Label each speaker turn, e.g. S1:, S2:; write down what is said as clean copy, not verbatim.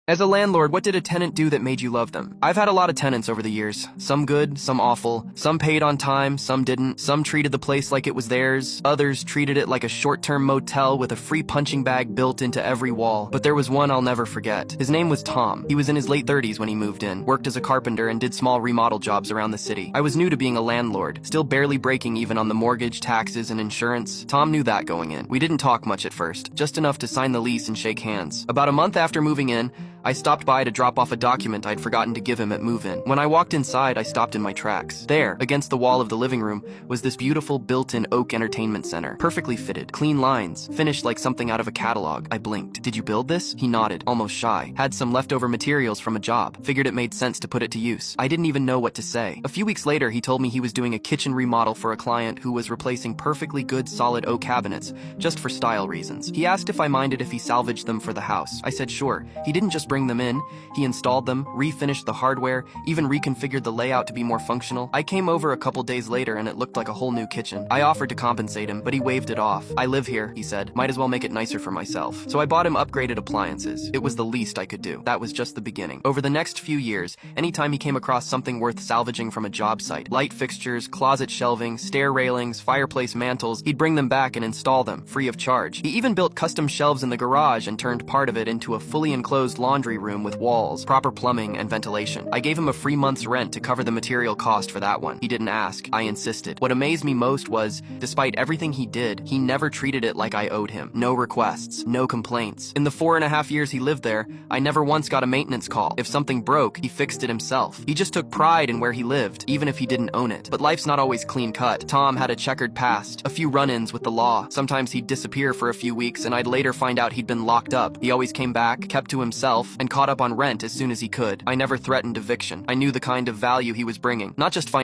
S1: As a landlord, what did a tenant do that made you love them? I've had a lot of tenants over the years. Some good, some awful. Some paid on time, some didn't. Some treated the place like it was theirs. Others treated it like a short-term motel with a free punching bag built into every wall. But there was one I'll never forget. His name was Tom. He was in his late 30s when he moved in, worked as a carpenter, and did small remodel jobs around the city. I was new to being a landlord, still barely breaking even on the mortgage, taxes, and insurance. Tom knew that going in. We didn't talk much at first, just enough to sign the lease and shake hands. About a month after moving in, I stopped by to drop off a document I'd forgotten to give him at move-in. When I walked inside, I stopped in my tracks. There, against the wall of the living room, was this beautiful built-in oak entertainment center. Perfectly fitted, clean lines, finished like something out of a catalog. I blinked. "Did you build this?" He nodded, almost shy. Had some leftover materials from a job. Figured it made sense to put it to use. I didn't even know what to say. A few weeks later, he told me he was doing a kitchen remodel for a client who was replacing perfectly good solid oak cabinets, just for style reasons. He asked if I minded if he salvaged them for the house. I said sure. He didn't just bring them in. He installed them, refinished the hardware, even reconfigured the layout to be more functional. I came over a couple days later and it looked like a whole new kitchen. I offered to compensate him, but he waved it off. "I live here," he said. "Might as well make it nicer for myself." So I bought him upgraded appliances. It was the least I could do. That was just the beginning. Over the next few years, anytime he came across something worth salvaging from a job site, light fixtures, closet shelving, stair railings, fireplace mantles, he'd bring them back and install them, free of charge. He even built custom shelves in the garage and turned part of it into a fully enclosed laundry room with walls, proper plumbing, and ventilation. I gave him a free month's rent to cover the material cost for that one. He didn't ask. I insisted. What amazed me most was, despite everything he did, he never treated it like I owed him. No requests, no complaints. In the 4.5 years he lived there, I never once got a maintenance call. If something broke, he fixed it himself. He just took pride in where he lived, even if he didn't own it. But life's not always clean-cut. Tom had a checkered past, a few run-ins with the law. Sometimes he'd disappear for a few weeks, and I'd later find out he'd been locked up. He always came back, kept to himself, and caught up on rent as soon as he could. I never threatened eviction. I knew the kind of value he was bringing, not just financially.